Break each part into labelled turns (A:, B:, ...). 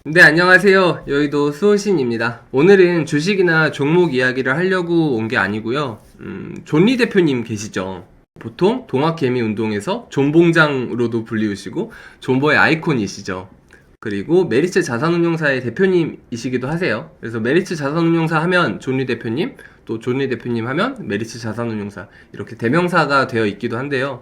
A: 네, 안녕하세요. 여의도 수호신입니다. 오늘은 주식이나 종목 이야기를 하려고 온 게 아니고요. 존리 대표님 계시죠? 보통 동학개미 운동에서 존봉장으로도 불리우시고 존버의 아이콘이시죠. 그리고 메리츠 자산운용사의 대표님이시기도 하세요. 그래서 메리츠 자산운용사 하면 존리 대표님, 또 존리 대표님 하면 메리츠 자산운용사, 이렇게 대명사가 되어 있기도 한데요.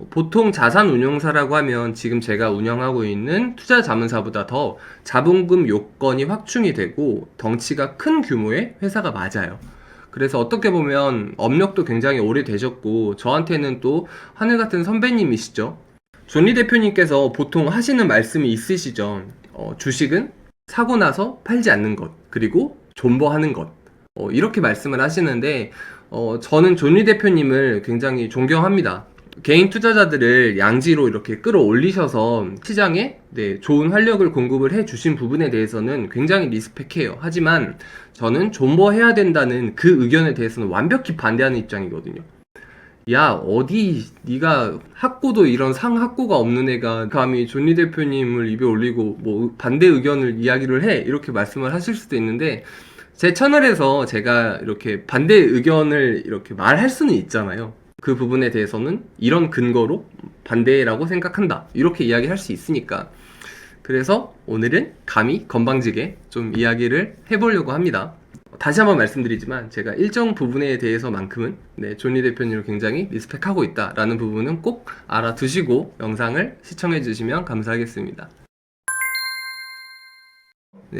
A: 보통 자산운용사라고 하면 지금 제가 운영하고 있는 투자자문사보다 더 자본금 요건이 확충이 되고 덩치가 큰 규모의 회사가 맞아요. 그래서 어떻게 보면 업력도 굉장히 오래되셨고 저한테는 또 하늘같은 선배님이시죠. 존리 대표님께서 보통 하시는 말씀이 있으시죠. 주식은 사고 나서 팔지 않는 것, 그리고 존버하는 것, 이렇게 말씀을 하시는데 저는 존리 대표님을 굉장히 존경합니다. 개인 투자자들을 양지로 이렇게 끌어올리셔서 시장에 좋은 활력을 공급을 해주신 부분에 대해서는 굉장히 리스펙해요. 하지만 저는 존버해야 된다는 그 의견에 대해서는 완벽히 반대하는 입장이거든요. 야, 어디 네가 학고도 이런 상학고가 없는 애가 감히 존리 대표님을 입에 올리고 뭐 반대 의견을 이야기를 해, 이렇게 말씀을 하실 수도 있는데, 제 채널에서 제가 이렇게 반대 의견을 이렇게 말할 수는 있잖아요. 그 부분에 대해서는 이런 근거로 반대라고 생각한다, 이렇게 이야기할 수 있으니까. 그래서 오늘은 감히 건방지게 좀 이야기를 해보려고 합니다. 다시 한번 말씀드리지만 제가 일정 부분에 대해서만큼은 존리 대표님을 굉장히 리스펙하고 있다라는 부분은 꼭 알아두시고 영상을 시청해 주시면 감사하겠습니다.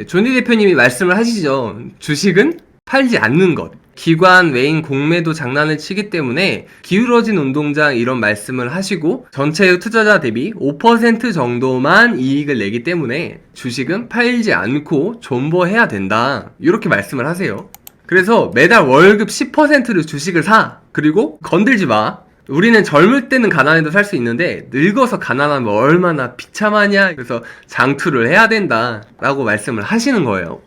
A: 존리 대표님이 말씀을 하시죠. 주식은 팔지 않는 것. 기관 외인 공매도 장난을 치기 때문에 기울어진 운동장, 이런 말씀을 하시고 전체의 투자자 대비 5% 정도만 이익을 내기 때문에 주식은 팔지 않고 존버해야 된다, 이렇게 말씀을 하세요. 그래서 매달 월급 10%를 주식을 사. 그리고 건들지 마. 우리는 젊을 때는 가난해도 살 수 있는데 늙어서 가난하면 얼마나 비참하냐. 그래서 장투를 해야 된다 라고 말씀을 하시는 거예요.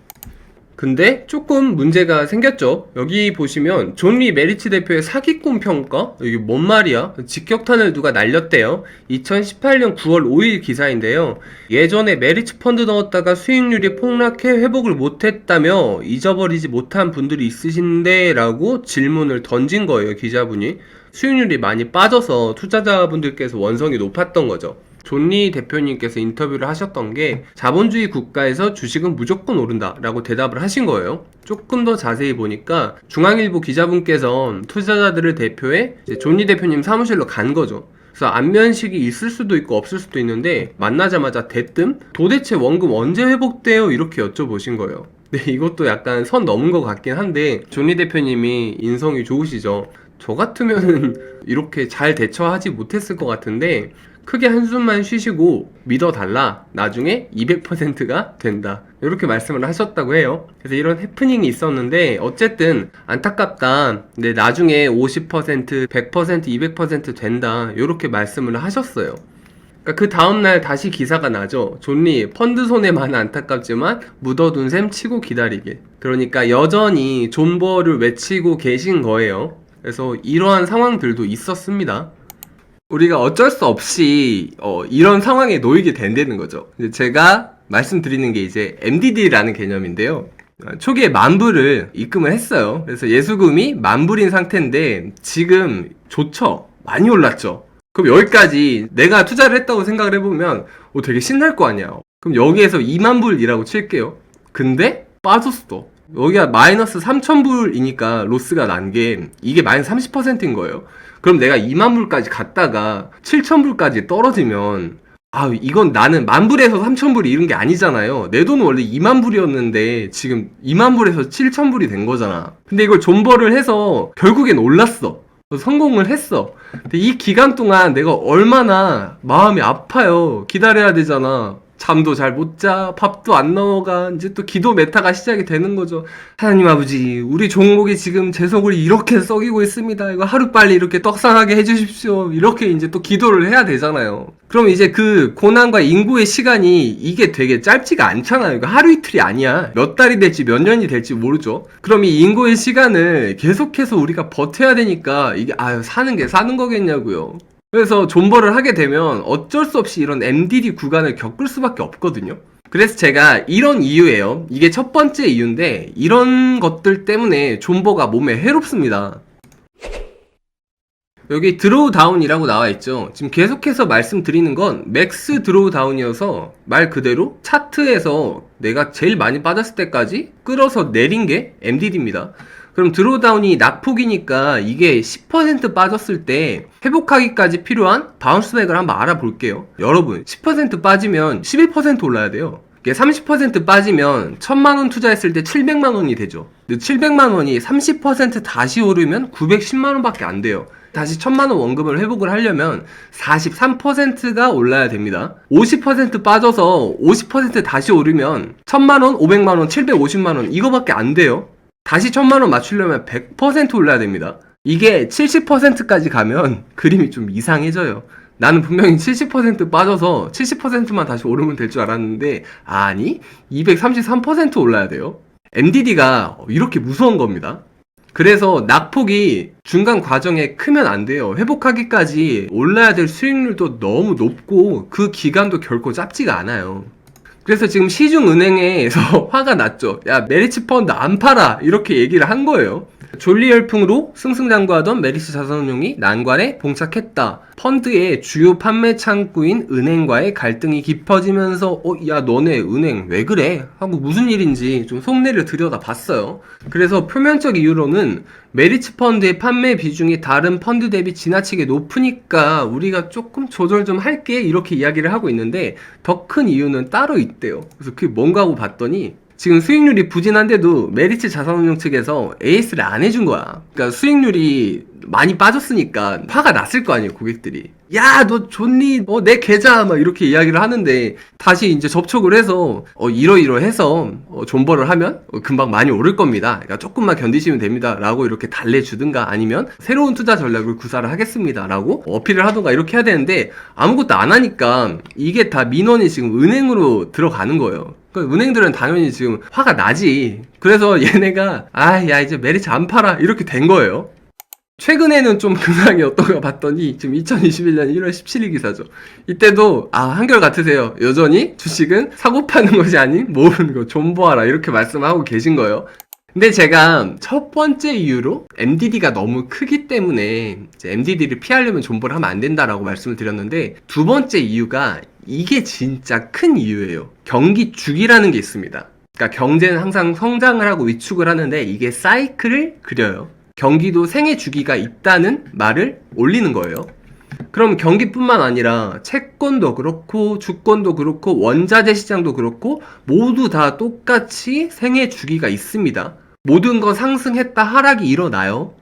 A: 근데 조금 문제가 생겼죠. 여기 보시면 존리 메리츠 대표의 사기꾼 평가? 이게 뭔 말이야? 직격탄을 누가 날렸대요. 2018년 9월 5일 기사인데요. 예전에 메리츠 펀드 넣었다가 수익률이 폭락해 회복을 못했다며 잊어버리지 못한 분들이 있으신데? 라고 질문을 던진 거예요, 기자분이. 수익률이 많이 빠져서 투자자분들께서 원성이 높았던 거죠. 존리 대표님께서 인터뷰를 하셨던 게 자본주의 국가에서 주식은 무조건 오른다 라고 대답을 하신 거예요. 조금 더 자세히 보니까 중앙일보 기자분께서 투자자들을 대표해 존리 대표님 사무실로 간 거죠. 그래서 안면식이 있을 수도 있고 없을 수도 있는데 만나자마자 대뜸 도대체 원금 언제 회복돼요? 이렇게 여쭤보신 거예요. 네, 이것도 약간 선 넘은 것 같긴 한데 존리 대표님이 인성이 좋으시죠. 저 같으면은 이렇게 잘 대처하지 못했을 것 같은데 크게 한숨만 쉬시고 믿어달라, 나중에 200%가 된다, 이렇게 말씀을 하셨다고 해요. 그래서 이런 해프닝이 있었는데 어쨌든 안타깝다, 근데 나중에 50%, 100%, 200% 된다, 이렇게 말씀을 하셨어요. 그러니까 그 다음날 다시 기사가 나죠. 존리 펀드 손해만 안타깝지만 묻어둔 셈 치고 기다리길. 그러니까 여전히 존버를 외치고 계신 거예요. 그래서 이러한 상황들도 있었습니다. 우리가 어쩔 수 없이 이런 상황에 놓이게 된다는 거죠. 제가 말씀드리는 게 이제 MDD라는 개념인데요. 초기에 10,000불을 입금을 했어요. 그래서 예수금이 10,000불인 상태인데 지금 좋죠? 많이 올랐죠? 그럼 여기까지 내가 투자를 했다고 생각을 해보면 되게 신날 거 아니야. 그럼 여기에서 20,000불이라고 칠게요. 근데 빠졌어. 여기가 마이너스 3,000불이니까 로스가 난 게 이게 마이너스 30%인 거예요. 그럼 내가 20,000불까지 갔다가 7,000불까지 떨어지면 이건 나는 10,000불에서 3,000불이 이런 게 아니잖아요. 내 돈은 원래 20,000불이었는데 지금 20,000불에서 7,000불이 된 거잖아. 근데 이걸 존버를 해서 결국엔 올랐어. 성공을 했어. 근데 이 기간 동안 내가 얼마나 마음이 아파요. 기다려야 되잖아. 잠도 잘 못 자, 밥도 안 넘어가. 이제 또 기도 메타가 시작이 되는 거죠. 하나님 아버지, 우리 종목이 지금 제 속을 이렇게 썩이고 있습니다. 이거 하루빨리 이렇게 떡상하게 해주십시오. 이렇게 이제 또 기도를 해야 되잖아요. 그럼 이제 그 고난과 인고의 시간이 이게 되게 짧지가 않잖아요. 이거 하루 이틀이 아니야. 몇 달이 될지 몇 년이 될지 모르죠. 그럼 이 인고의 시간을 계속해서 우리가 버텨야 되니까 이게 사는 게 사는 거겠냐고요. 그래서 존버를 하게 되면 어쩔 수 없이 이런 MDD 구간을 겪을 수밖에 없거든요. 그래서 제가 이런 이유예요. 이게 첫 번째 이유인데 이런 것들 때문에 존버가 몸에 해롭습니다. 여기 드로우 다운이라고 나와 있죠. 지금 계속해서 말씀드리는 건 맥스 드로우 다운이어서 말 그대로 차트에서 내가 제일 많이 빠졌을 때까지 끌어서 내린 게 MDD입니다. 그럼 드로우 다운이 낙폭이니까 이게 10% 빠졌을 때 회복하기까지 필요한 바운스백을 한번 알아볼게요. 여러분 10% 빠지면 11% 올라야 돼요. 이게 30% 빠지면 1000만원 투자했을 때 700만원이 되죠. 근데 700만원이 30% 다시 오르면 910만원 밖에 안 돼요. 다시 1000만원 원금을 회복을 하려면 43%가 올라야 됩니다. 50% 빠져서 50% 다시 오르면 1000만원, 500만원, 750만원 이거밖에 안 돼요. 다시 1000만원 맞추려면 100% 올라야 됩니다. 이게 70%까지 가면 그림이 좀 이상해져요. 나는 분명히 70% 빠져서 70%만 다시 오르면 될 줄 알았는데 아니 233% 올라야 돼요. MDD가 이렇게 무서운 겁니다. 그래서 낙폭이 중간 과정에 크면 안 돼요. 회복하기까지 올라야 될 수익률도 너무 높고 그 기간도 결코 짧지가 않아요. 그래서 지금 시중은행에서 화가 났죠. 야, 메리츠 펀드 안 팔아 이렇게 얘기를 한 거예요. 존리 열풍으로 승승장구하던 메리츠 자산운용이 난관에 봉착했다. 펀드의 주요 판매 창구인 은행과의 갈등이 깊어지면서 야 너네 은행 왜 그래? 하고 무슨 일인지 좀 속내를 들여다봤어요. 그래서 표면적 이유로는 메리츠 펀드의 판매 비중이 다른 펀드 대비 지나치게 높으니까 우리가 조금 조절 좀 할게 이렇게 이야기를 하고 있는데 더 큰 이유는 따로 있대요. 그래서 그게 뭔가 하고 봤더니 지금 수익률이 부진한데도 메리츠 자산운용 측에서 AS를 안 해준 거야. 그러니까 수익률이 많이 빠졌으니까 화가 났을 거 아니에요, 고객들이. 야, 너 존니, 내 계좌, 막 이렇게 이야기를 하는데, 다시 이제 접촉을 해서, 이러이러해서, 존버를 하면, 금방 많이 오를 겁니다. 그러니까 조금만 견디시면 됩니다. 라고 이렇게 달래주든가, 아니면, 새로운 투자 전략을 구사를 하겠습니다. 라고 어필을 하든가, 이렇게 해야 되는데, 아무것도 안 하니까, 이게 다 민원이 지금 은행으로 들어가는 거예요. 그러니까 은행들은 당연히 지금 화가 나지. 그래서 얘네가, 야, 이제 메리츠 안 팔아. 이렇게 된 거예요. 최근에는 좀 근황이 어떤가 봤더니 지금 2021년 1월 17일 기사죠. 이때도 한결같으세요. 여전히 주식은 사고 파는 것이 아닌 모으는 거 존버하라 이렇게 말씀하고 계신 거예요. 근데 제가 첫 번째 이유로 MDD가 너무 크기 때문에 이제 MDD를 피하려면 존버를 하면 안 된다라고 말씀을 드렸는데 두 번째 이유가 이게 진짜 큰 이유예요. 경기 주기라는 게 있습니다. 그러니까 경제는 항상 성장을 하고 위축을 하는데 이게 사이클을 그려요. 경기도 생애 주기가 있다는 말을 올리는 거예요. 그럼 경기뿐만 아니라 채권도 그렇고 주권도 그렇고 원자재 시장도 그렇고 모두 다 똑같이 생애 주기가 있습니다. 모든 거 상승했다 하락이 일어나요.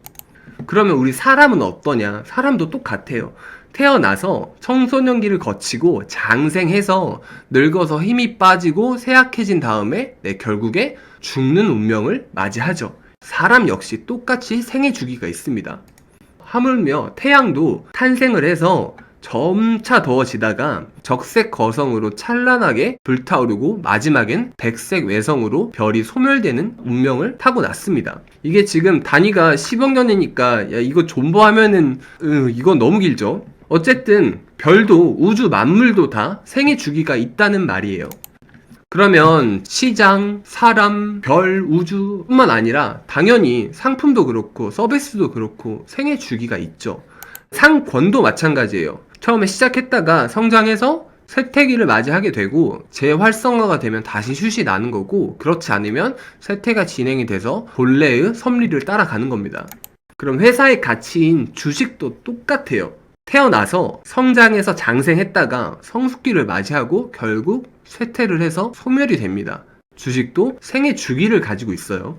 A: 그러면 우리 사람은 어떠냐? 사람도 똑같아요. 태어나서 청소년기를 거치고 장생해서 늙어서 힘이 빠지고 쇠약해진 다음에 결국에 죽는 운명을 맞이하죠. 사람 역시 똑같이 생애 주기가 있습니다. 하물며 태양도 탄생을 해서 점차 더워지다가 적색 거성으로 찬란하게 불타오르고 마지막엔 백색 외성으로 별이 소멸되는 운명을 타고났습니다. 이게 지금 단위가 10억 년이니까 야 이거 존버하면은 이건 너무 길죠. 어쨌든 별도 우주 만물도 다 생애 주기가 있다는 말이에요. 그러면 시장, 사람, 별, 우주뿐만 아니라 당연히 상품도 그렇고 서비스도 그렇고 생애 주기가 있죠. 상권도 마찬가지예요. 처음에 시작했다가 성장해서 쇠퇴기를 맞이하게 되고 재활성화가 되면 다시 슛이 나는 거고 그렇지 않으면 쇠퇴가 진행이 돼서 본래의 섭리를 따라가는 겁니다. 그럼 회사의 가치인 주식도 똑같아요. 태어나서 성장해서 장생했다가 성숙기를 맞이하고 결국 쇠퇴를 해서 소멸이 됩니다. 주식도 생애 주기를 가지고 있어요.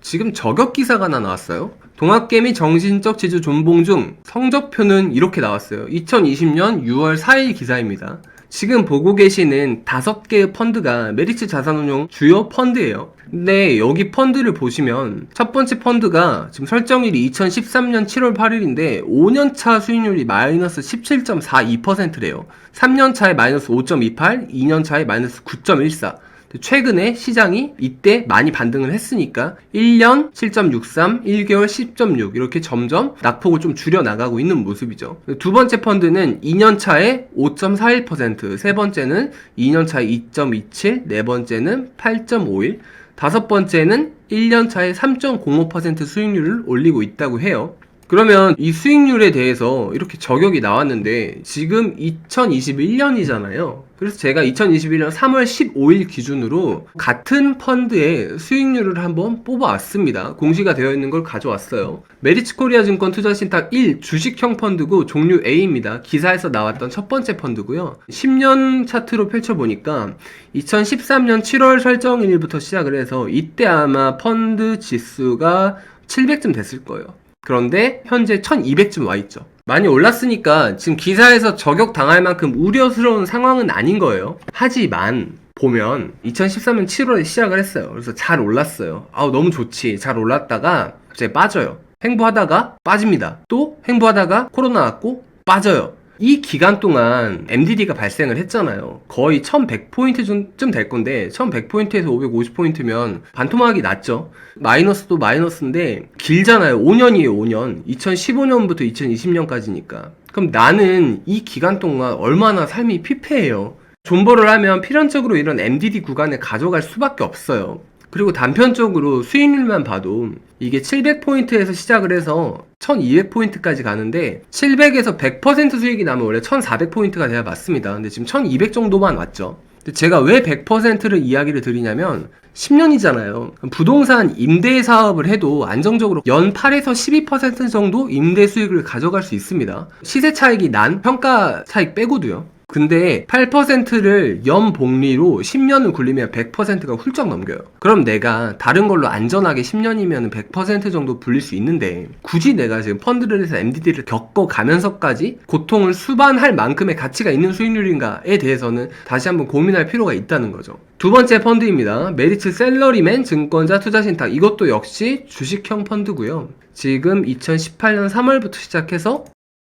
A: 지금 저격 기사가 하나 나왔어요. 동학개미 정신적 지주 존봉 중 성적표는 이렇게 나왔어요. 2020년 6월 4일 기사입니다. 지금 보고 계시는 5개의 펀드가 메리츠 자산운용 주요 펀드예요. 근데 여기 펀드를 보시면 첫 번째 펀드가 지금 설정일이 2013년 7월 8일인데 5년차 수익률이 마이너스 17.42%래요. 3년차에 마이너스 5.28, 2년차에 마이너스 9.14. 최근에 시장이 이때 많이 반등을 했으니까 1년 7.63, 1개월 10.6 이렇게 점점 낙폭을 좀 줄여나가고 있는 모습이죠. 두 번째 펀드는 2년 차에 5.41%, 세 번째는 2년 차에 2.27, 네 번째는 8.51, 다섯 번째는 1년 차에 3.05% 수익률을 올리고 있다고 해요. 그러면 이 수익률에 대해서 이렇게 저격이 나왔는데 지금 2021년이잖아요. 그래서 제가 2021년 3월 15일 기준으로 같은 펀드의 수익률을 한번 뽑아왔습니다. 공시가 되어 있는 걸 가져왔어요. 메리츠코리아증권 투자신탁 1 주식형 펀드고 종류 A입니다. 기사에서 나왔던 첫 번째 펀드고요. 10년 차트로 펼쳐보니까 2013년 7월 설정일부터 시작을 해서 이때 아마 펀드 지수가 700쯤 됐을 거예요. 그런데 현재 1200쯤 와있죠. 많이 올랐으니까 지금 기사에서 저격 당할 만큼 우려스러운 상황은 아닌 거예요. 하지만 보면 2013년 7월에 시작을 했어요. 그래서 잘 올랐어요. 아우 너무 좋지. 잘 올랐다가 갑자기 빠져요. 횡보하다가 빠집니다. 또 횡보하다가 코로나 왔고 빠져요. 이 기간 동안 MDD가 발생을 했잖아요. 거의 1100포인트쯤 될 건데 1100포인트에서 550포인트면 반토막이 났죠. 마이너스도 마이너스인데 길잖아요. 5년이에요. 5년. 2015년부터 2020년까지니까. 그럼 나는 이 기간 동안 얼마나 삶이 피폐해요. 존버를 하면 필연적으로 이런 MDD 구간에 가져갈 수밖에 없어요. 그리고 단편적으로 수익률만 봐도 이게 700포인트에서 시작을 해서 1200포인트까지 가는데 700에서 100% 수익이 나면 원래 1400포인트가 돼야 맞습니다. 근데 지금 1200 정도만 왔죠. 근데 제가 왜 100%를 이야기를 드리냐면 10년이잖아요. 부동산 임대 사업을 해도 안정적으로 연 8에서 12% 정도 임대 수익을 가져갈 수 있습니다. 시세 차익이 난 평가 차익 빼고도요. 근데 8%를 연복리로 10년을 굴리면 100%가 훌쩍 넘겨요. 그럼 내가 다른 걸로 안전하게 10년이면 100% 정도 불릴 수 있는데 굳이 내가 지금 펀드를 해서 MDD를 겪어가면서까지 고통을 수반할 만큼의 가치가 있는 수익률인가에 대해서는 다시 한번 고민할 필요가 있다는 거죠. 두 번째 펀드입니다. 메리츠 셀러리맨 증권자 투자신탁. 이것도 역시 주식형 펀드고요. 지금 2018년 3월부터 시작해서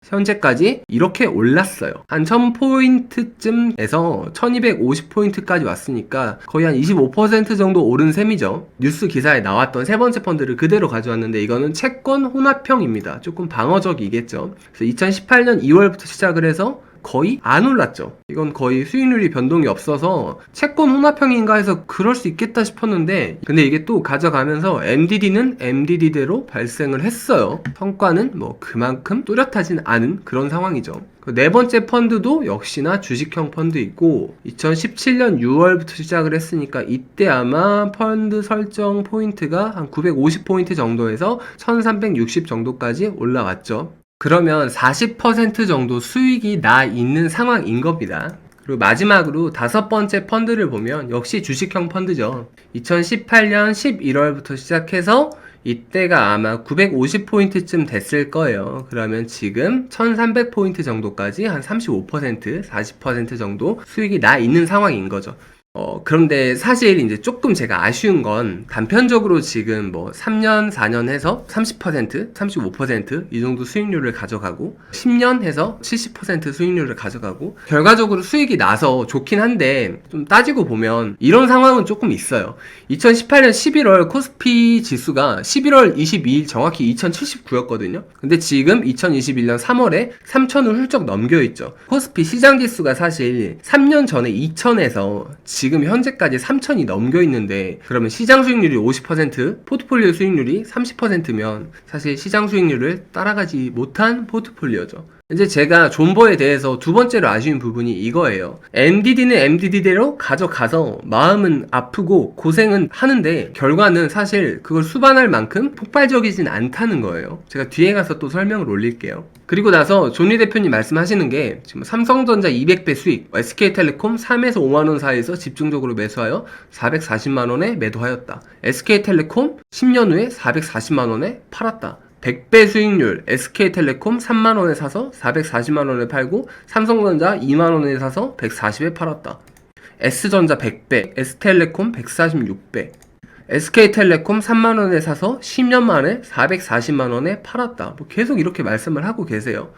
A: 현재까지 이렇게 올랐어요. 한 1000포인트쯤에서 1250포인트까지 왔으니까 거의 한 25% 정도 오른 셈이죠. 뉴스 기사에 나왔던 세 번째 펀드를 그대로 가져왔는데 이거는 채권 혼합형입니다. 조금 방어적이겠죠. 그래서 2018년 2월부터 시작을 해서 거의 안 올랐죠. 이건 거의 수익률이 변동이 없어서 채권 혼합형인가 해서 그럴 수 있겠다 싶었는데 근데 이게 또 가져가면서 MDD는 MDD대로 발생을 했어요. 성과는 뭐 그만큼 뚜렷하진 않은 그런 상황이죠. 네 번째 펀드도 역시나 주식형 펀드이고 2017년 6월부터 시작을 했으니까 이때 아마 펀드 설정 포인트가 한 950포인트 정도에서 1360 정도까지 올라왔죠. 그러면 40% 정도 수익이 나 있는 상황인 겁니다. 그리고 마지막으로 다섯 번째 펀드를 보면 역시 주식형 펀드죠. 2018년 11월부터 시작해서 이때가 아마 950포인트쯤 됐을 거예요. 그러면 지금 1300포인트 정도까지 한 35%, 40% 정도 수익이 나 있는 상황인 거죠. 그런데 사실 이제 조금 제가 아쉬운 건 단편적으로 지금 뭐 3년, 4년 해서 30%, 35% 이 정도 수익률을 가져가고 10년 해서 70% 수익률을 가져가고 결과적으로 수익이 나서 좋긴 한데 좀 따지고 보면 이런 상황은 조금 있어요. 2018년 11월 코스피 지수가 11월 22일 정확히 2079였거든요. 근데 지금 2021년 3월에 3000을 훌쩍 넘겨있죠. 코스피 시장 지수가 사실 3년 전에 2000에서 지금 현재까지 3,000이 넘겨 있는데 그러면 시장 수익률이 50%, 포트폴리오 수익률이 30%면 사실 시장 수익률을 따라가지 못한 포트폴리오죠. 이제 제가 존버에 대해서 두 번째로 아쉬운 부분이 이거예요. MDD는 MDD대로 가져가서 마음은 아프고 고생은 하는데 결과는 사실 그걸 수반할 만큼 폭발적이진 않다는 거예요. 제가 뒤에 가서 또 설명을 올릴게요. 그리고 나서 존리 대표님 말씀하시는 게 지금 삼성전자 200배 수익, SK텔레콤 3에서 5만원 사이에서 집중적으로 매수하여 440만원에 매도하였다. SK텔레콤 10년 후에 440만원에 팔았다. 100배 수익률, SK텔레콤 3만원에 사서 440만원에 팔고 삼성전자 2만원에 사서 140에 팔았다. S전자 100배, S텔레콤 146배, SK텔레콤 3만원에 사서 10년 만에 440만원에 팔았다. 뭐 계속 이렇게 말씀을 하고 계세요.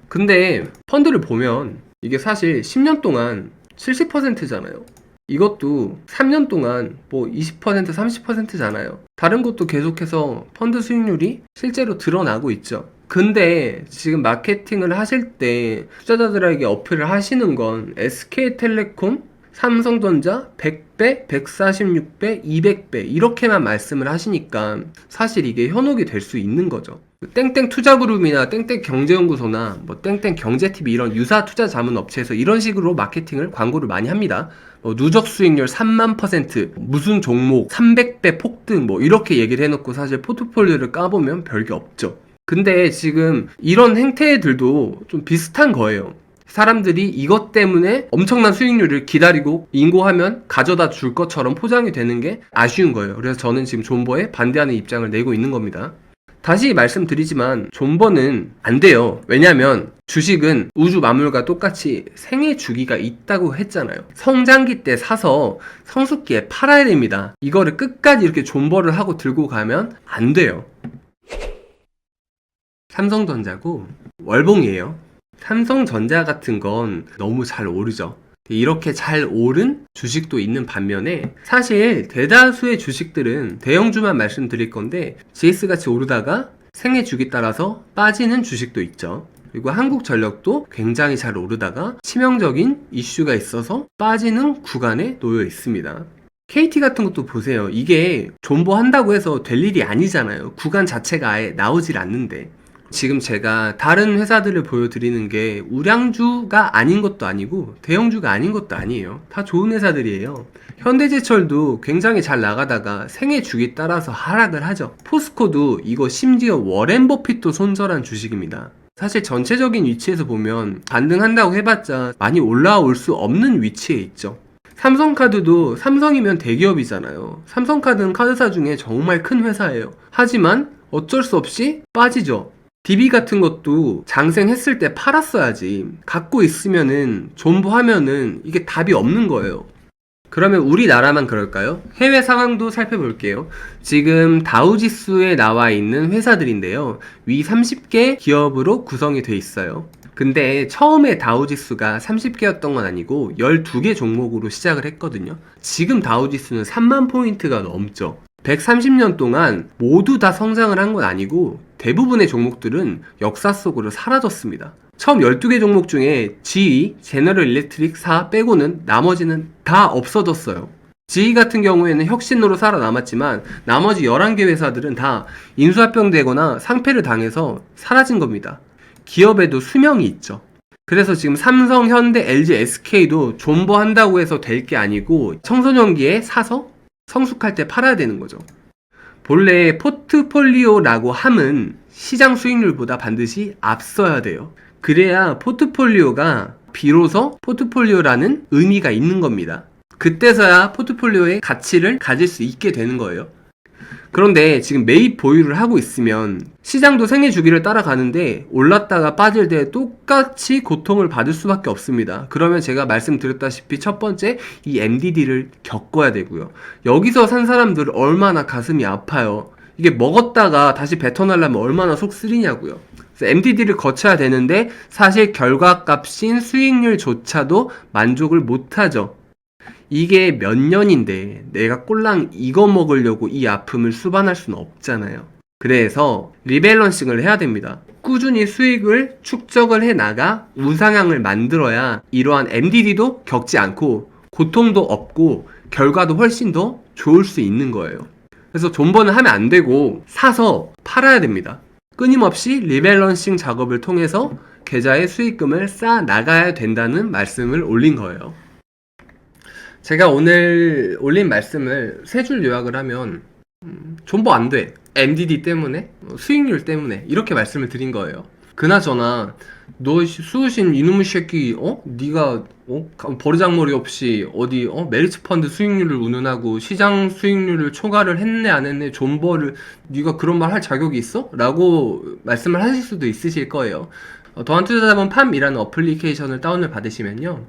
A: 근데 펀드를 보면 이게 사실 10년 동안 70%잖아요. 이것도 3년 동안 뭐 20%, 30%잖아요. 다른 것도 계속해서 펀드 수익률이 실제로 드러나고 있죠. 근데 지금 마케팅을 하실 때 투자자들에게 어필을 하시는 건 SK텔레콤, 삼성전자 100배, 146배, 200배 이렇게만 말씀을 하시니까 사실 이게 현혹이 될 수 있는 거죠. 땡땡 투자그룹이나 땡땡 경제연구소나 뭐 땡땡 경제TV 이런 유사 투자 자문 업체에서 이런 식으로 마케팅을 광고를 많이 합니다. 누적 수익률 3만%, 무슨 종목 300배 폭등 뭐 이렇게 얘기를 해놓고 사실 포트폴리오를 까보면 별게 없죠. 근데 지금 이런 행태들도 좀 비슷한 거예요. 사람들이 이것 때문에 엄청난 수익률을 기다리고 인고하면 가져다 줄 것처럼 포장이 되는 게 아쉬운 거예요. 그래서 저는 지금 존버에 반대하는 입장을 내고 있는 겁니다. 다시 말씀드리지만 존버는 안 돼요. 왜냐면 주식은 우주 만물과 똑같이 생애 주기가 있다고 했잖아요. 성장기 때 사서 성숙기에 팔아야 됩니다. 이거를 끝까지 이렇게 존버를 하고 들고 가면 안 돼요. 삼성전자고 월봉이에요. 삼성전자 같은 건 너무 잘 오르죠. 이렇게 잘 오른 주식도 있는 반면에 사실 대다수의 주식들은 대형주만 말씀드릴 건데 GS같이 오르다가 생애 주기 따라서 빠지는 주식도 있죠. 그리고 한국전력도 굉장히 잘 오르다가 치명적인 이슈가 있어서 빠지는 구간에 놓여 있습니다. KT 같은 것도 보세요. 이게 존버한다고 해서 될 일이 아니잖아요. 구간 자체가 아예 나오질 않는데. 지금 제가 다른 회사들을 보여드리는 게 우량주가 아닌 것도 아니고 대형주가 아닌 것도 아니에요. 다 좋은 회사들이에요. 현대제철도 굉장히 잘 나가다가 생애 주기 따라서 하락을 하죠. 포스코도 이거 심지어 워렌 버핏도 손절한 주식입니다. 사실 전체적인 위치에서 보면 반등한다고 해봤자 많이 올라올 수 없는 위치에 있죠. 삼성카드도 삼성이면 대기업이잖아요. 삼성카드는 카드사 중에 정말 큰 회사예요. 하지만 어쩔 수 없이 빠지죠. DB 같은 것도 장생했을 때 팔았어야지. 갖고 있으면은 존버하면은 이게 답이 없는 거예요. 그러면 우리나라만 그럴까요? 해외 상황도 살펴볼게요. 지금 다우지수에 나와 있는 회사들인데요. 위 30개 기업으로 구성이 돼 있어요. 근데 처음에 다우지수가 30개였던 건 아니고 12개 종목으로 시작을 했거든요. 지금 다우지수는 3만 포인트가 넘죠. 130년 동안 모두 다 성장을 한 건 아니고 대부분의 종목들은 역사 속으로 사라졌습니다. 처음 12개 종목 중에 GE, 제너럴 일렉트릭 4 빼고는 나머지는 다 없어졌어요. GE 같은 경우에는 혁신으로 살아남았지만 나머지 11개 회사들은 다 인수합병되거나 상폐를 당해서 사라진 겁니다. 기업에도 수명이 있죠. 그래서 지금 삼성, 현대, LG, SK도 존버한다고 해서 될 게 아니고 청소년기에 사서 성숙할 때 팔아야 되는 거죠. 본래 포트폴리오라고 함은 시장 수익률보다 반드시 앞서야 돼요. 그래야 포트폴리오가 비로소 포트폴리오라는 의미가 있는 겁니다. 그때서야 포트폴리오의 가치를 가질 수 있게 되는 거예요. 그런데 지금 매입 보유를 하고 있으면 시장도 생애 주기를 따라가는데 올랐다가 빠질 때 똑같이 고통을 받을 수밖에 없습니다. 그러면 제가 말씀드렸다시피 첫 번째 이 MDD를 겪어야 되고요. 여기서 산 사람들은 얼마나 가슴이 아파요. 이게 먹었다가 다시 뱉어나려면 얼마나 속 쓰리냐고요. 그래서 MDD를 거쳐야 되는데 사실 결과값인 수익률조차도 만족을 못하죠. 이게 몇 년인데 내가 꼴랑 이거 먹으려고 이 아픔을 수반할 수는 없잖아요. 그래서 리밸런싱을 해야 됩니다. 꾸준히 수익을 축적을 해나가 우상향을 만들어야 이러한 MDD도 겪지 않고 고통도 없고 결과도 훨씬 더 좋을 수 있는 거예요. 그래서 존버는 하면 안 되고 사서 팔아야 됩니다. 끊임없이 리밸런싱 작업을 통해서 계좌의 수익금을 쌓아 나가야 된다는 말씀을 올린 거예요. 제가 오늘 올린 말씀을 세 줄 요약을 하면 존버 안 돼. MDD 때문에 수익률 때문에 이렇게 말씀을 드린 거예요. 그나저나 너 수우신 이놈의 새끼 네가 버르장머리 없이 어디 메리츠 펀드 수익률을 운운하고 시장 수익률을 초과를 했네 안 했네 존버를 네가 그런 말 할 자격이 있어? 라고 말씀을 하실 수도 있으실 거예요. 더한투자자본 팜이라는 어플리케이션을 다운을 받으시면요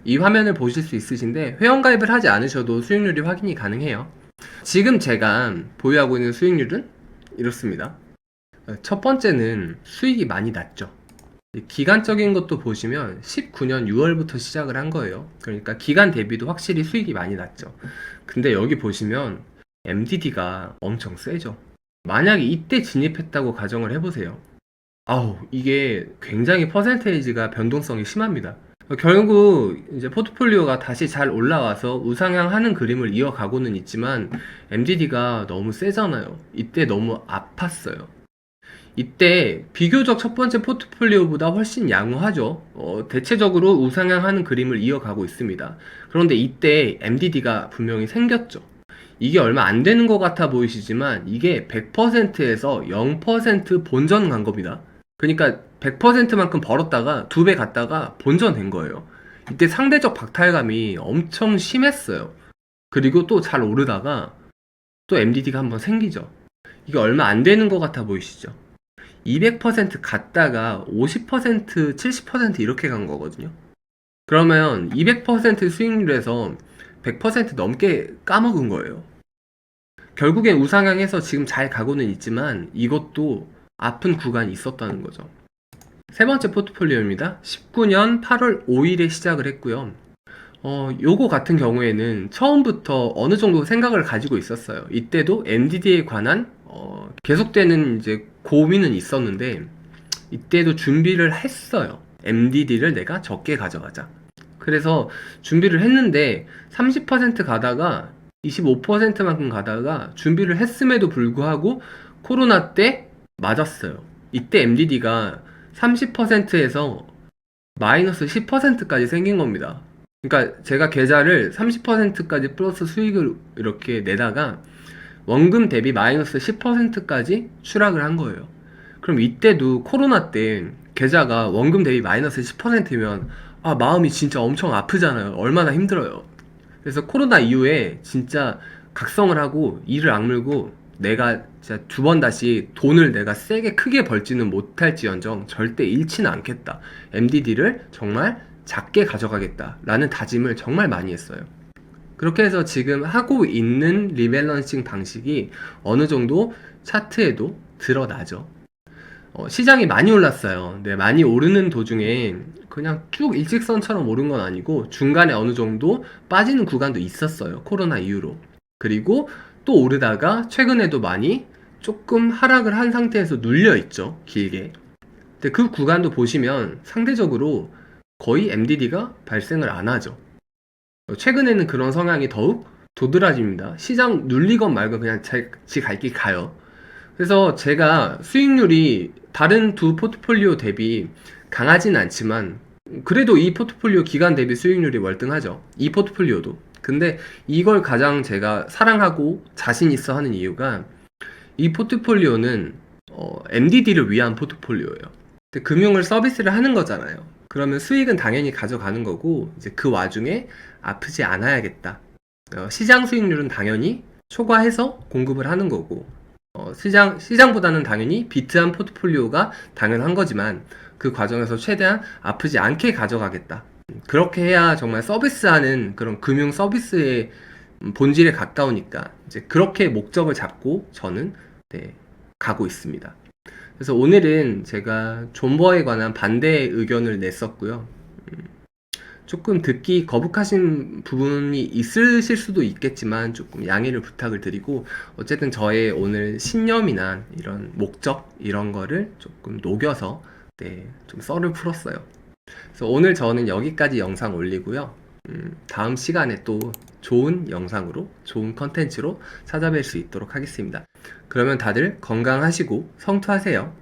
A: 이 화면을 보실 수 있으신데 회원가입을 하지 않으셔도 수익률이 확인이 가능해요. 지금 제가 보유하고 있는 수익률은 이렇습니다. 첫 번째는 수익이 많이 났죠. 기간적인 것도 보시면 19년 6월부터 시작을 한 거예요. 그러니까 기간 대비도 확실히 수익이 많이 났죠. 근데 여기 보시면 MDD가 엄청 세죠. 만약에 이때 진입했다고 가정을 해보세요. 아우, 이게 굉장히 퍼센테이지가 변동성이 심합니다. 결국 이제 포트폴리오가 다시 잘 올라와서 우상향하는 그림을 이어가고는 있지만 MDD가 너무 세잖아요. 이때 너무 아팠어요. 이때 비교적 첫 번째 포트폴리오보다 훨씬 양호하죠. 대체적으로 우상향하는 그림을 이어가고 있습니다. 그런데 이때 MDD가 분명히 생겼죠. 이게 얼마 안 되는 것 같아 보이시지만 이게 100%에서 0% 본전 간 겁니다. 그러니까 100%만큼 벌었다가 2배 갔다가 본전 된 거예요. 이때 상대적 박탈감이 엄청 심했어요. 그리고 또 잘 오르다가 또 MDD가 한번 생기죠. 이게 얼마 안 되는 것 같아 보이시죠? 200% 갔다가 50%, 70% 이렇게 간 거거든요. 그러면 200% 수익률에서 100% 넘게 까먹은 거예요. 결국엔 우상향해서 지금 잘 가고는 있지만 이것도 아픈 구간이 있었다는 거죠. 세 번째 포트폴리오입니다. 19년 8월 5일에 시작을 했고요. 요거 같은 경우에는 처음부터 어느 정도 생각을 가지고 있었어요. 이때도 MDD에 관한 계속되는 이제 고민은 있었는데 이때도 준비를 했어요. MDD를 내가 적게 가져가자. 그래서 준비를 했는데 30% 가다가 25%만큼 가다가 준비를 했음에도 불구하고 코로나 때 맞았어요. 이때 MDD가 30%에서 마이너스 10%까지 생긴 겁니다. 그러니까 제가 계좌를 30%까지 플러스 수익을 이렇게 내다가 원금 대비 마이너스 10%까지 추락을 한 거예요. 그럼 이때도 코로나 때 계좌가 원금 대비 마이너스 10%면 마음이 진짜 엄청 아프잖아요. 얼마나 힘들어요. 그래서 코로나 이후에 진짜 각성을 하고 이를 악물고 내가 진짜 2번 다시 돈을 내가 세게 크게 벌지는 못할지언정 절대 잃지는 않겠다. MDD를 정말 작게 가져가겠다 라는 다짐을 정말 많이 했어요. 그렇게 해서 지금 하고 있는 리밸런싱 방식이 어느 정도 차트에도 드러나죠. 시장이 많이 올랐어요. 네, 많이 오르는 도중에 그냥 쭉 일직선처럼 오른 건 아니고 중간에 어느 정도 빠지는 구간도 있었어요. 코로나 이후로. 그리고 또 오르다가 최근에도 많이 조금 하락을 한 상태에서 눌려 있죠. 길게. 근데 그 구간도 보시면 상대적으로 거의 MDD가 발생을 안 하죠. 최근에는 그런 성향이 더욱 도드라집니다. 시장 눌리건 말건 그냥 지 갈 길 가요. 그래서 제가 수익률이 다른 두 포트폴리오 대비 강하진 않지만 그래도 이 포트폴리오 기간 대비 수익률이 월등하죠. 이 포트폴리오도. 근데 이걸 가장 제가 사랑하고 자신 있어 하는 이유가 이 포트폴리오는 MDD를 위한 포트폴리오예요. 근데 금융을 서비스를 하는 거잖아요. 그러면 수익은 당연히 가져가는 거고 이제 그 와중에 아프지 않아야겠다. 시장 수익률은 당연히 초과해서 공급을 하는 거고 시장보다는 당연히 비트한 포트폴리오가 당연한 거지만 그 과정에서 최대한 아프지 않게 가져가겠다. 그렇게 해야 정말 서비스하는 그런 금융 서비스의 본질에 가까우니까 이제 그렇게 목적을 잡고 저는 가고 있습니다. 그래서 오늘은 제가 존버에 관한 반대 의견을 냈었고요. 조금 듣기 거북하신 부분이 있으실 수도 있겠지만 조금 양해를 부탁을 드리고 어쨌든 저의 오늘 신념이나 이런 목적 이런 거를 조금 녹여서 좀 썰을 풀었어요. 그래서 오늘 저는 여기까지 영상 올리고요. 다음 시간에 또 좋은 영상으로 좋은 컨텐츠로 찾아뵐 수 있도록 하겠습니다. 그러면 다들 건강하시고 성투하세요.